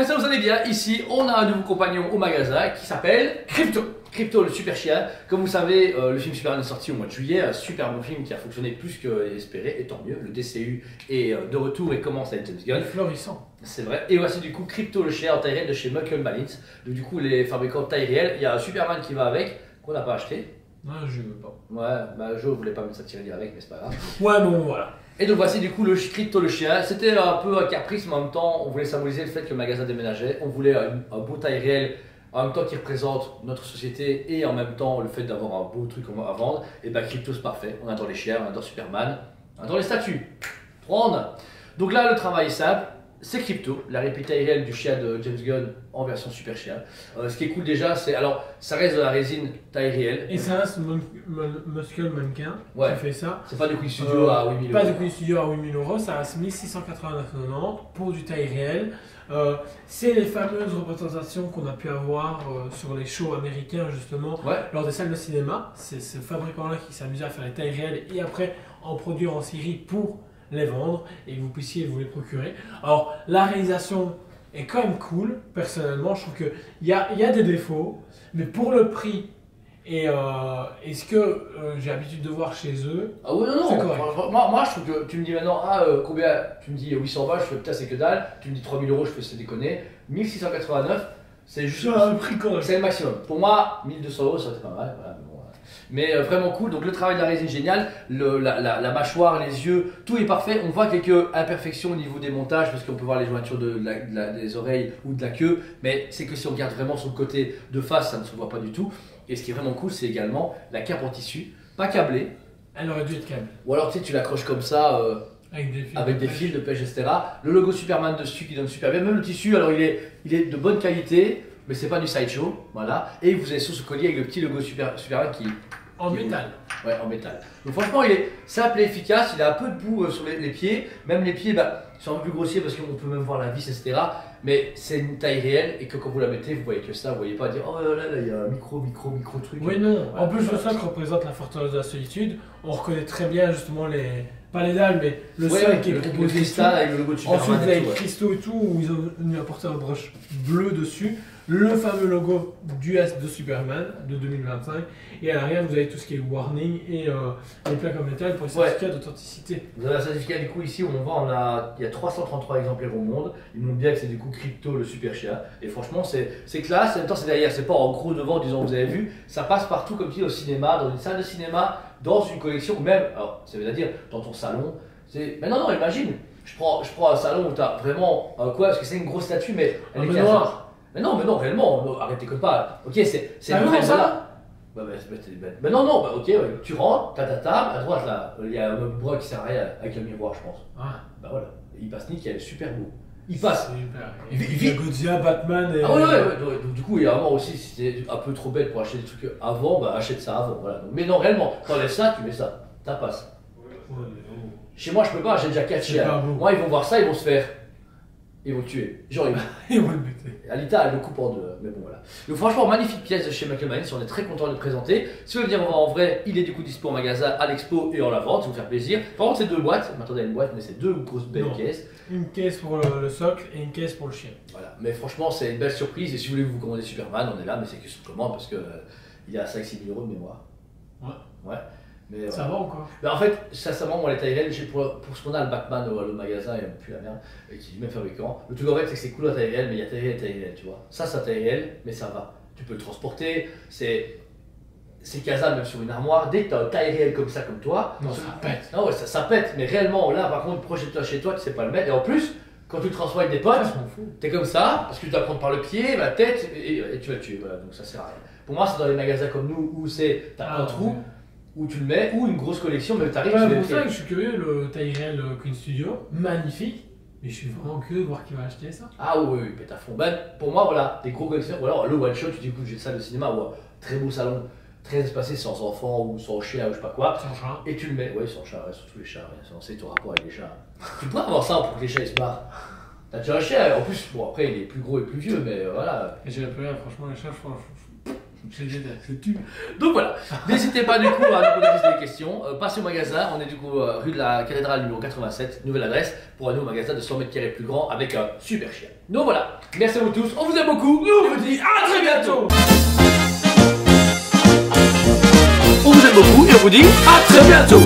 Ça vous allez bien, ici on a un nouveau compagnon au magasin qui s'appelle Crypto. Crypto, le super chien. Comme vous savez, le film Superman est sorti au mois de juillet, un super bon film qui a fonctionné plus qu'espéré, et tant mieux. Le DCU est de retour et commence à être James Gunn. Florissant. C'est vrai. Et voici du coup Crypto, le chien en taille réelle de chez Muckle Malins. Donc du coup les fabricants de taille réelle, il y a un Superman qui va avec, qu'on n'a pas acheté. Non, je veux pas. Ouais, bah Joe voulait pas mettre sa tirelire avec, mais c'est pas grave. Ouais, bon, voilà. Et donc voici du coup le Crypto le chien. C'était un peu un caprice, mais en même temps on voulait symboliser le fait que le magasin déménageait. On voulait un beau taille réel, en même temps qui représente notre société et en même temps le fait d'avoir un beau truc à vendre. Et bah Crypto c'est parfait. On adore les chiens, on adore Superman, on adore les statues. Prendre. Donc là le travail est simple. C'est Crypto, la réplique taille réelle du chien de James Gunn en version super chien. Ce qui est cool déjà, c'est alors ça reste de la résine taille réelle. Et ça reste Muscle Mannequin qui fait ça. C'est pas du Queen Studio à 8000 euros. Pas de Queen Studio à 8000 euros, ça reste 1689,90 pour du taille réelle. C'est les fameuses représentations qu'on a pu avoir sur les shows américains justement, lors des salles de cinéma. C'est ce fabricant-là qui s'amusait à faire les tailles réelles et après en produire en série pour les vendre et que vous puissiez vous les procurer. Alors la réalisation est quand même cool, personnellement je trouve qu'il y a des défauts, mais pour le prix et ce que j'ai l'habitude de voir chez eux, ah oui non, moi je trouve que tu me dis maintenant combien, tu me dis 800 balles, je fais putain c'est que dalle, tu me dis 3000 euros, je fais c'est déconner, 1689 c'est juste un prix correct. C'est le maximum. Pour moi 1200 euros ça c'est pas mal, voilà, mais vraiment cool. Donc le travail de la résine génial, la mâchoire, les yeux, tout est parfait. On voit quelques imperfections au niveau des montages parce qu'on peut voir les jointures des oreilles ou de la queue, mais c'est que si on regarde vraiment sur le côté de face, ça ne se voit pas du tout. Et ce qui est vraiment cool, c'est également la cape en tissu, pas câblée. Elle aurait dû être câblée. Ou alors tu sais, tu l'accroches comme ça avec des fils de pêche, etc. Le logo Superman dessus qui donne super bien. Même le tissu, alors il est de bonne qualité, mais c'est pas du sideshow, voilà. Et vous avez sur ce collier avec le petit logo Superman qui en métal. Ouais, en métal. Donc franchement, il est simple et efficace. Il a un peu de boue sur les pieds. Même les pieds, sont un peu plus grossiers parce qu'on peut même voir la vis, etc. Mais c'est une taille réelle et que quand vous la mettez, vous voyez que ça. Vous voyez pas dire oh là là, il y a un micro truc. Oui, non. En plus, le socle représente la forteresse de la solitude. On reconnaît très bien justement pas les dalles, mais le sol qui est proposé. Le cristal avec le logo de Superman. Ensuite, vous avez les cristaux et tout, où ils ont venu apporter un brush bleu dessus. Le fameux logo du S de Superman de 2025. Et à l'arrière, vous avez tout ce qui est warning et les plaques en métal pour les certificats d'authenticité. Vous avez un certificat du coup ici où on voit, il y a 333 exemplaires au monde. Ils montrent bien que c'est du coup Crypto, le super chien. Et franchement, c'est classe. En même temps, c'est derrière. C'est pas en gros devant, disons, vous avez vu. Ça passe partout, comme tu dis, au cinéma, dans une salle de cinéma, dans une collection, même, alors ça veut dire dans ton salon. Mais non, imagine. Je prends un salon où tu as vraiment quoi, parce que c'est une grosse statue, mais elle est noire. Mais non, réellement, arrêtez que pas. Ok, c'est une vraie ça. Non, ok, tu rentres, t'as ta table, à droite là, il y a un bois qui sert à rien avec le miroir, je pense. Ah. Bah voilà, il passe nickel, super beau. Il passe. Il y a Godzilla, Batman et. Ah ouais. Donc, du coup, il y a vraiment aussi, si c'était un peu trop bête pour acheter des trucs avant, bah achète ça avant. Voilà. Mais non, réellement, t'enlèves ça, tu mets ça, ça passe. Chez moi, je peux pas, j'ai déjà 4 chiens. Moi, ils vont voir ça, ils vont se faire. Ils vont le tuer. Genre, ils vont le buter. Alita, elle le coupe en deux. Mais bon, voilà. Donc, franchement, magnifique pièce de chez Muckle Malins. On est très content de le présenter. Si vous voulez venir voir en vrai, il est du coup dispo en magasin, à l'expo et en la vente. Ça vous faire plaisir. Par contre, c'est deux boîtes. Je m'attendais à une boîte, mais c'est deux grosses belles caisses. Une caisse pour le socle et une caisse pour le chien. Voilà. Mais franchement, c'est une belle surprise. Et si vous voulez vous commander Superman, on est là, mais c'est que sur commande parce que il y a 5-6 000 euros de mémoire. Ouais. Mais, ça va encore. Mais en fait, sincèrement, moi les tailles réelles, pour ce qu'on a le Batman au magasin, et plus la merde, et qui est du même fabricant. Le truc en fait, c'est que c'est cool la taille réelle, mais il y a taille réelle et taille réelle, tu vois. Ça taille réelle, mais ça va. Tu peux le transporter, c'est casable même sur une armoire. Dès que tu as une taille réelle comme ça, comme toi, non, ça pète. Non, ouais, ça pète, mais réellement, là par contre, projette-toi chez toi, tu sais pas le mettre. Et en plus, quand tu le transformes avec des potes, t'es comme ça, parce que tu dois prendre par le pied, la tête, et tu vas le tuer. Voilà, donc ça sert à rien. Pour moi, c'est dans les magasins comme nous où t'as un trou. Où tu le mets, ou une grosse collection, mais t'arrives. C'est pour ça que je suis curieux, le taille réel Queen Studio, magnifique, mais je suis vraiment curieux de voir qui va acheter ça. Ah oui, pète à fond. Ben, pour moi, voilà, des gros collectionneurs, ou alors le one shot, tu dis écoute, j'ai une salle de cinéma, ou très beau salon, très espacé, sans enfants, ou sans chien, ou je sais pas quoi. Sans chat. Et tu le mets, ouais, sans chat, surtout les chats, c'est ton rapport avec les chats. Tu pourrais avoir ça pour que les chats ils se barrent. T'as déjà un chien, en plus, bon après il est plus gros et plus vieux, mais voilà. Et j'ai appelé, franchement, les chats, Je tue. Donc voilà, n'hésitez pas du coup à nous poser des questions. Passez au magasin, on est du coup rue de la Cathédrale numéro 87, nouvelle adresse, pour un nouveau magasin de 100 mètres carrés plus grand avec un super chien. Donc voilà, merci à vous tous, on vous aime beaucoup, et on vous dit à très bientôt. On vous aime beaucoup et on vous dit à très bientôt.